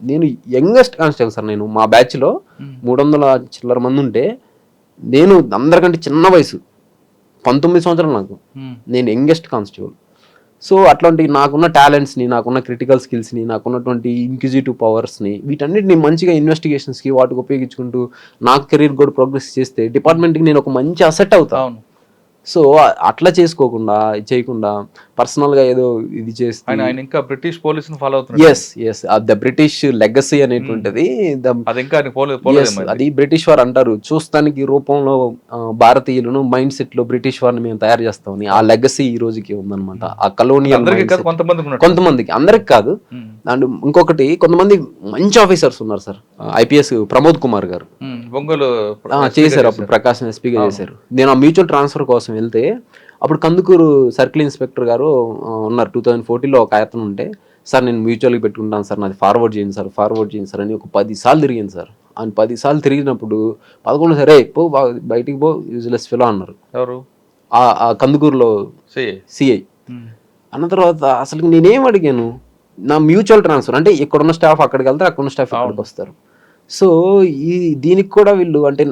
నేను youngest constable sir. నేను మా బ్యాచ్లో 300 చిల్లర మంది ఉంటే నేను అందరికంటే చిన్న వయసు, 19 సంవత్సరాలు నాకు. నేను యంగెస్ట్ కానిస్టేబుల్. సో అట్లాంటి నాకున్న టాలెంట్స్ని, నాకున్న క్రిటికల్ స్కిల్స్ని, నాకున్నటువంటి ఇంక్విజిటివ్ పవర్స్ని, వీటన్నిటిని మంచిగా ఇన్వెస్టిగేషన్స్కి వాటికి ఉపయోగించుకుంటూ నాకు కెరీర్ కూడా ప్రోగ్రెస్ చేస్తే డిపార్ట్మెంట్కి నేను ఒక మంచి అసెట్ అవుతాను. సో అట్లా చేయకుండా పర్సనల్గా ఏదో ఇది చేస్తే ఆయన ఇంకా బ్రిటిష్ పోలీసుని ఫాలో అవుతున్నారు. ఎస్ ద బ్రిటిష్ లెగసీ అనేటువంటిది అది బ్రిటిష్ వారు అంటారు, చూస్తానికి రూపంలో భారతీయులను మైండ్ సెట్ లో బ్రిటిష్ వారిని మేము తయారు చేస్తామని. ఆ లెగసీ ఈ రోజుకి ఉందన్నమాట. ఆ కలోనియల్ కొంతమందికి, అందరికి కాదు. అండ్ ఇంకొకటి, కొంతమంది మంచి ఆఫీసర్స్ ఉన్నారు సార్. ఐపీఎస్ ప్రమోద్ కుమార్ గారు చేశారు, అప్పుడు ప్రకాశం ఎస్పీగా చేశారు. నేను ఆ మ్యూచువల్ ట్రాన్స్ఫర్ కోసం వెళ్తే అప్పుడు కందుకూరు సర్కిల్ ఇన్స్పెక్టర్ గారు ఉన్నారు. 2014లో ఒక ఆయతను ఉంటే, సార్ నేను మ్యూచువల్గా పెట్టుకుంటాను సార్, నాది ఫార్వర్డ్ చేయండి సార్ అని ఒక 10 సార్లు తిరిగింది సార్. ఆయన 10 సార్లు తిరిగినప్పుడు 11 సరే పో, బయటికి పో, యూజ్లెస్ ఫెలో అన్నారు. ఎవరు? ఆ కందుకూరులో సిఐ అన్న తర్వాత అసలు నేనేం అడిగాను, నా మ్యూచువల్ ట్రాన్స్ఫర్ అంటే ఇక్కడున్న స్టాఫ్ అక్కడికి వెళ్తారు, అక్కడున్న స్టాఫ్ ఇక్కడికి వస్తారు. సో దీనికి కూడా వీళ్ళు అంటే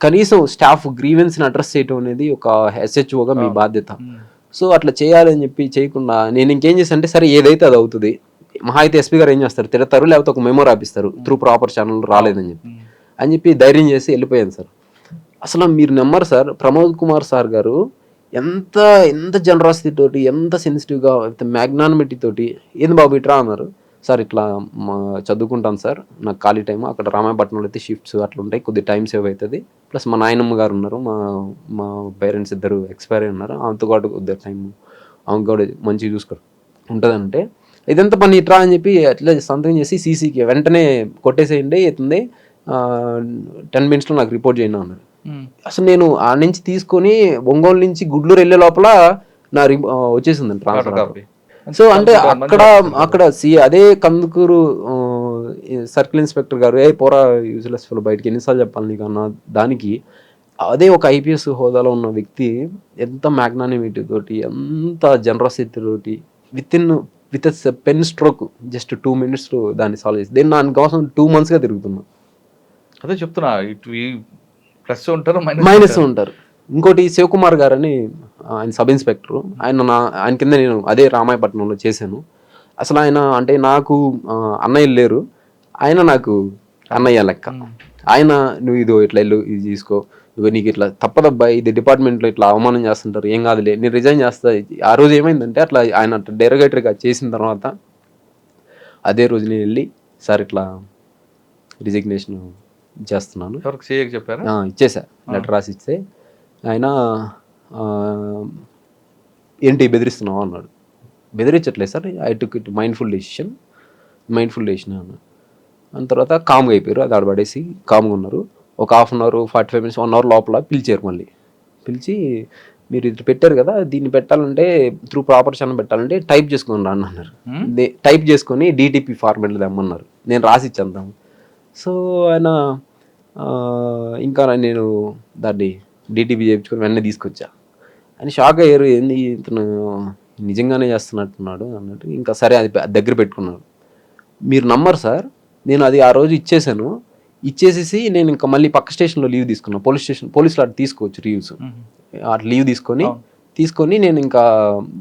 కనీసం స్టాఫ్ గ్రీవెన్స్ని అడ్రస్ చేయడం అనేది ఒక ఎస్హెచ్ఓగా మీ బాధ్యత. సో అట్లా చేయాలని చెప్పి చేయకుండా నేను ఇంకేం చేశాను అంటే, సరే ఏదైతే అది అవుతుంది, మహా అయితే ఎస్పీ గారు ఏం చేస్తారు, తిడతారు, లేకపోతే ఒక మెమో రాపిస్తారు త్రూ ప్రాపర్ ఛానల్ రాలేదని చెప్పి ధైర్యం చేసి వెళ్ళిపోయాను సార్. అసలు మీరు నమ్మరు సార్, ప్రమోద్ కుమార్ సార్ గారు ఎంత జనరాసిటీ తోటి, ఎంత సెన్సిటివ్గా, మ్యాగ్నానిమిటీ తోటి, ఏంది బాబు ఇట్రా అన్నారు. సార్ ఇట్లా చదువుకుంటాను సార్, నాకు ఖాళీ టైం, అక్కడ రామాయపట్నంలో అయితే షిఫ్ట్స్ అట్లా ఉంటాయి, కొద్దిగా టైం సేవ్ అవుతుంది, ప్లస్ మా నాయనమ్మ గారు ఉన్నారు, మా పేరెంట్స్ ఇద్దరు ఎక్స్పైర్ అయి ఉన్నారు, ఆమెతో పాటు కొద్దిగా టైం ఆమె కూడా మంచిగా ఉంటుందంటే, ఇదంతా పని ఇట్రా అని చెప్పి అట్లా సంథింగ్ చేసి సీసీకి వెంటనే కొట్టేసేయండి, అవుతుంది 10 minutesలో నాకు రిపోర్ట్ చేయండి అన్నారు. అసలు నేను ఆ నుంచి తీసుకొని ఒంగోలు నుంచి గుడ్లూరు వెళ్ళే లోపల నా వచ్చేసిందండి ట్రాన్స్ఫర్. సో అంటే అక్కడ అదే కందుకూరు సర్కిల్ ఇన్స్పెక్టర్ గారు, పోరా యూజ్లెస్ ఫెలో బయటికి ఎన్నిసార్లు చెప్పాలి నీకు అన్న దానికి, అదే ఒక ఐపీఎస్ హోదాలో ఉన్న వ్యక్తి ఎంత మ్యాగ్నానిమిటీ తోటి, ఎంత జనరసిటీ తోటి with pen stroke just 2 minutes దాన్ని సాల్వ్ చేసి, దానికోసం 2 monthsగా తిరుగుతున్నా. అదే చెప్తున్నా, ప్లస్ ఉంటారు, మైనస్ ఉంటారు. ఇంకోటి శివకుమార్ గారు అని, ఆయన సబ్ ఇన్స్పెక్టర్, ఆయన కింద నేను అదే రామాయపట్నంలో చేశాను. అసలు ఆయన అంటే నాకు అన్నయ్యలు లేరు, ఆయన నాకు అన్నయ్య లెక్క. ఆయన నువ్వు ఇట్లా వెళ్ళు, ఇది తీసుకో, నీకు ఇట్లా తప్పదబ్బా, ఇది డిపార్ట్మెంట్లో ఇట్లా అవమానం చేస్తుంటారు, ఏం కాదులే, నేను రిజైన్ చేస్తా. ఆ రోజు ఏమైందంటే, అట్లా ఆయన డెరోగేటరీగా చేసిన తర్వాత అదే రోజు నేను వెళ్ళి, సార్ ఇట్లా రిజిగ్నేషన్ చేస్తున్నాను చెప్పారా? ఇచ్చేసా, లెటర్ రాసి ఇస్తే ఆయన ఏంటి బెదిరిస్తున్నావు అన్నాడు. బెదిరించట్లేదు sir, I took it mindful decision అన్నాడు. దాని తర్వాత కామ్గా అయిపోయారు, అది ఆడబడేసి కామ్గా ఉన్నారు. ఒక 1/2 hour 45 minutes 1 hour లోపల పిలిచారు. మళ్ళీ పిలిచి, మీరు ఇది పెట్టారు కదా, దీన్ని పెట్టాలంటే త్రూ ప్రాపర్ ఛానల్ పెట్టాలంటే టైప్ చేసుకొని రండి అన్నారు. టైప్ చేసుకొని డిటిపి ఫార్మాట్లో తెమ్మన్నారు. నేను రాసి ఇచ్చాను. సో ఆయన ఇంకా నేను దాన్ని డిటిపి చేయించుకొని వెంటనే తీసుకొచ్చా. ఆయన షాక్ అయ్యారు, ఏంది ఇతను నిజంగానే చేస్తున్నట్టున్నాడు అన్నట్టు. ఇంకా సరే అది దగ్గర పెట్టుకున్నాడు. మీరు నమ్మరు సార్, నేను అది ఆ రోజు ఇచ్చేసేసి నేను ఇంకా మళ్ళీ పక్క స్టేషన్లో లీవ్ తీసుకున్నాను. పోలీసులు అటు తీసుకోవచ్చు లీవ్స్, అటు లీవ్ తీసుకొని నేను ఇంకా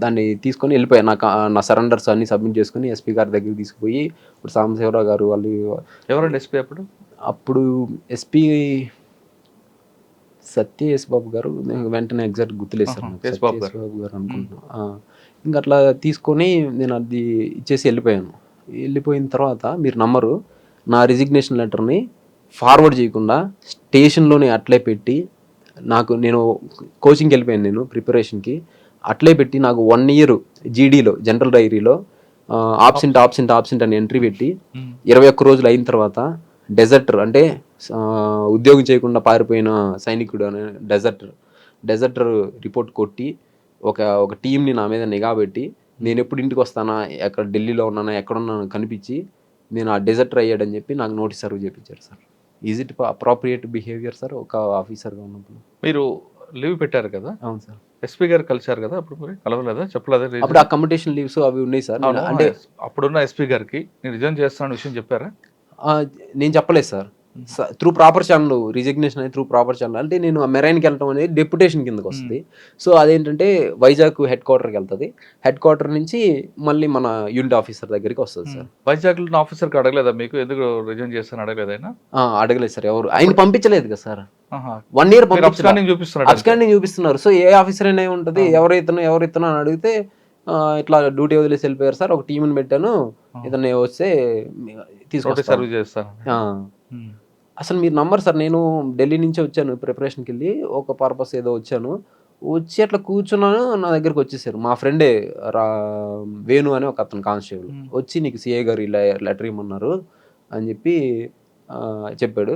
దాన్ని తీసుకొని వెళ్ళిపోయాను. నా సరెండర్స్ అన్ని సబ్మిట్ చేసుకుని ఎస్పీ గారి దగ్గరికి తీసుకుపోయి, ఇప్పుడు సాంబశివరావు గారు వాళ్ళు, ఎవరండి ఎస్పీ అప్పుడు ఎస్పీ సత్య బాబు గారు, వెంటనే ఎగ్జాక్ట్ గుర్తులేదు సార్, బాబు గారు అనుకుంటున్నాను. ఇంకా అట్లా తీసుకొని నేను అది ఇచ్చేసి వెళ్ళిపోయిన తర్వాత మీరు నమ్మరు, నా రిజిగ్నేషన్ లెటర్ని ఫార్వర్డ్ చేయకుండా స్టేషన్లోనే అట్లే పెట్టి, నేను కోచింగ్కి వెళ్ళిపోయాను, నేను ప్రిపరేషన్కి అట్లే పెట్టి, నాకు 1 year జీడీలో జనరల్ డైరీలో ఆబ్సెంట్ అని ఎంట్రీ పెట్టి 21 రోజులు అయిన తర్వాత డెజర్టర్ అంటే ఉద్యోగం చేయకుండా పారిపోయిన సైనికుడు అనే డెజర్టర్ రిపోర్ట్ కొట్టి ఒక టీంని నా మీద నిఘా పెట్టి, నేను ఎప్పుడు ఇంటికి వస్తానా, ఎక్కడ ఢిల్లీలో ఉన్నానా, ఎక్కడున్నాను కనిపించి, నేను ఆ డెజర్టర్ అయ్యాడని చెప్పి నాకు నోటీస్ సర్వ్ చేయించారు sir. Is it appropriate behaviour sir ఒక ఆఫీసర్గా ఉన్నప్పుడు? మీరు లీవ్ పెట్టారు కదా? అవును సార్. ఎస్పీ గారు కలిశారు కదా, అప్పుడు మరి కలవలేదా, చెప్పలేదా? అప్పుడు అకామిడేషన్ లీవ్స్ అవి ఉన్నాయి సార్. అంటే అప్పుడున్న ఎస్పీ గారికి నేను రిజైన్ చేస్తాను విషయం చెప్పారా? నేను చెప్పలేదు sir. Through proper channel resignation అనేది త్రూ ప్రాపర్ ఛానల్. అంటే నేను ఆ మెరైన్కి వెళ్ళటం అనేది డెప్యుటేషన్ కిందకి వస్తుంది. సో అదేంటంటే వైజాగ్ హెడ్ క్వార్టర్కి వెళ్తుంది. హెడ్ క్వార్టర్ నుంచి మళ్ళీ మన యూనిట్ ఆఫీసర్ దగ్గరికి వస్తుంది సార్. వైజాగ్లో ఆఫీసర్కి అడగలేదా మీకు ఎందుకు రిజైన్ చేస్తాను అడగలేదు ఆయన? అడగలేదు సార్, ఎవరు ఆయన పంపించలేదు కదా సార్. ఆహా. 1 year అప్స్కాండింగ్ చూపిస్తున్నాడు. అబ్స్కాండింగ్ చూపిస్తున్నారు. సో ఏ ఆఫీసర్ అయినా ఉంటుంది, ఎవరైతున్నా అని అడిగితే ఇట్లా డ్యూటీ వదిలేసి వెళ్ళిపోయారు సార్, ఒక టీంని పెట్టాను, ఇతను వస్తే తీసుకొచ్చి సర్వ్ చేస్తాను. అసలు మీరు నమ్మరు సార్, నేను ఢిల్లీ నుంచి వచ్చాను ప్రిపరేషన్కి వెళ్ళి, ఒక పర్పస్ ఏదో వచ్చాను, వచ్చి అట్లా కూర్చున్నాను, నా దగ్గరకు వచ్చేసారు మా ఫ్రెండే వేణు అని ఒక అతను కానిస్టేబుల్ వచ్చి, నీకు సిఐ గారు ఇలా లెటర్ ఇమ్మన్నారు అని చెప్పి చెప్పాడు.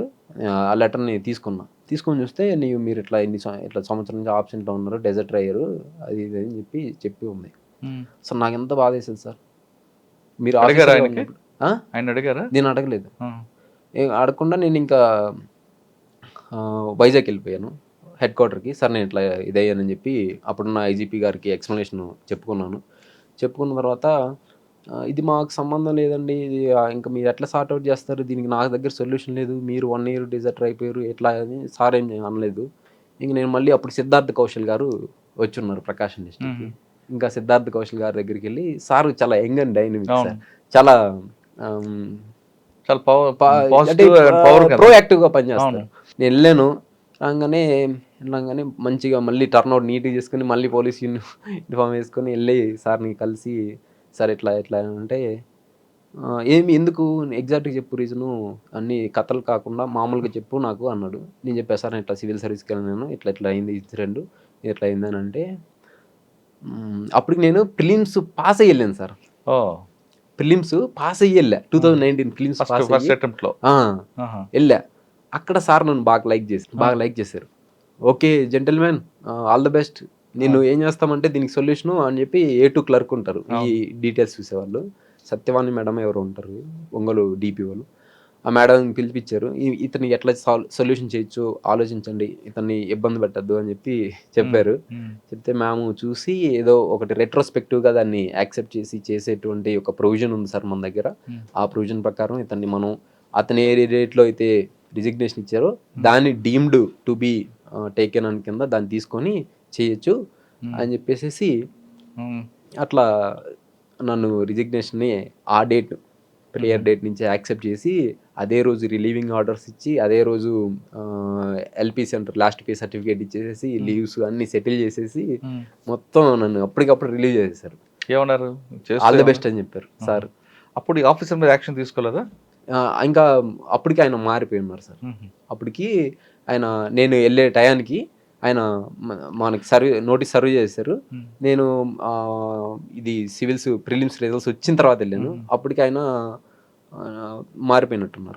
ఆ లెటర్ని తీసుకొని చూస్తే మీరు ఇట్లా ఇట్లా సంవత్సరం నుంచి ఆబ్సెంట్లో ఉన్నారు, డెజర్ట్ అయ్యారు, అది ఇది అని చెప్పి ఉంది. అసలు నాకు ఎంత బాధ వేసేది సార్. మీరు ఆయన అడిగారా? నేను అడగలేదు. అడగకుండా నేను ఇంకా వైజాగ్ వెళ్ళిపోయాను హెడ్ క్వార్టర్కి. సార్ నేను ఇట్లా ఇదయ్యానని చెప్పి అప్పుడున్న ఐజీపీ గారికి ఎక్స్ప్లెనేషన్ చెప్పుకున్న తర్వాత, ఇది మాకు సంబంధం లేదండి, ఇది ఇంకా మీరు ఎట్లా సార్ట్అవుట్ చేస్తారు, దీనికి నాకు దగ్గర సొల్యూషన్ లేదు, మీరు 1 year డిజర్టర్ అయిపోయారు ఎట్లా అని సార్ ఏం అనలేదు. ఇంక నేను మళ్ళీ అప్పుడు సిద్ధార్థ్ కౌశల్ గారు వచ్చి ఉన్నారు ప్రకాశం డిస్ట్రిక్ట్కి. ఇంకా సిద్ధార్థ్ కౌశల్ గారి దగ్గరికి వెళ్ళి, సార్ చాలా యంగ్ అండ్ డైనమిక్ సార్, చాలా ప్రోయాక్టివ్గా పనిచేస్తారు. నేను వెళ్ళాను, రాగానే మంచిగా మళ్ళీ టర్న్అవుట్ నీట్గా చేసుకుని మళ్ళీ పోలీస్ యూనిఫామ్ వేసుకొని వెళ్ళి సార్ని కలిసి, సార్ ఎట్లా అంటే, ఎందుకు ఎగ్జాక్ట్గా చెప్పు రీజను, అన్ని కథలు కాకుండా మామూలుగా చెప్పు నాకు అన్నాడు. నేను చెప్పాను సార్ ఇట్లా సివిల్ సర్వీస్కి వెళ్ళాను, ఇట్లా అయింది ఇన్సిడెంట్, ఇట్లా అయిందని అంటే, అప్పటికి నేను ప్రిలిమ్స్ పాస్ అయ్యి వెళ్ళాను సార్. ప్రిలిమ్స్ పాస్ అయ్యి వెళ్ళా 2019 ప్రిలిమ్స్ పాస్ వెళ్ళా. అక్కడ సార్ నన్ను బాగా లైక్ చేశారు. Okay gentlemen, all the best, నేను ఏం చేస్తామంటే దీనికి సొల్యూషను అని చెప్పి A2 క్లర్క్ ఉంటారు, ఈ డీటెయిల్స్ చూసేవాళ్ళు, సత్యవాణి మేడం ఎవరు ఉంటారు, ఒంగోలు DP వాళ్ళు, ఆ మేడం పిలిపించారు. ఇతన్ని ఎట్లా సొల్యూషన్ చేయొచ్చు ఆలోచించండి, ఇతన్ని ఇబ్బంది పెట్టద్దు అని చెప్పి చెప్పారు. చెప్తే మేము చూసి ఏదో ఒకటి రెట్రోస్పెక్టివ్గా దాన్ని యాక్సెప్ట్ చేసేటువంటి ఒక ప్రొవిజన్ ఉంది సార్ మన దగ్గర. ఆ ప్రొవిజన్ ప్రకారం ఇతన్ని మనం అతని ఏ డేట్లో అయితే రిజిగ్నేషన్ ఇచ్చారో దాన్ని డీమ్డ్ టు బీ టేకెన్ అని కింద దాన్ని తీసుకొని చేయొచ్చు అని చెప్పేసి అట్లా నన్ను రిజిగ్నేషన్ని ఆ ప్రేయర్ డేట్ నుంచి యాక్సెప్ట్ చేసి, అదే రోజు రిలీవింగ్ ఆర్డర్స్ ఇచ్చి, అదే రోజు LP centre last pay certificate ఇచ్చేసి, లీవ్స్ అన్ని సెటిల్ చేసేసి మొత్తం నన్ను అప్పటికప్పుడు రిలీవ్ చేసేసారు. ఏమన్నారు? ఆల్ ది బెస్ట్ అని చెప్పారు సార్. అప్పుడు ఆఫీసర్ మీద యాక్షన్ తీసుకోలేదా? ఇంకా అప్పటికి ఆయన మారిపోయి ఉన్నారు సార్. అప్పటికి ఆయన, నేను వెళ్ళే టయానికి ఆయన మనకి నోటీస్ సర్వ్ చేశారు. నేను ఇది సివిల్స్ ప్రిలిమ్స్ రిజల్ట్స్ వచ్చిన తర్వాత వెళ్ళాను. అప్పటికి ఆయన మారిపోయినట్టున్నారు.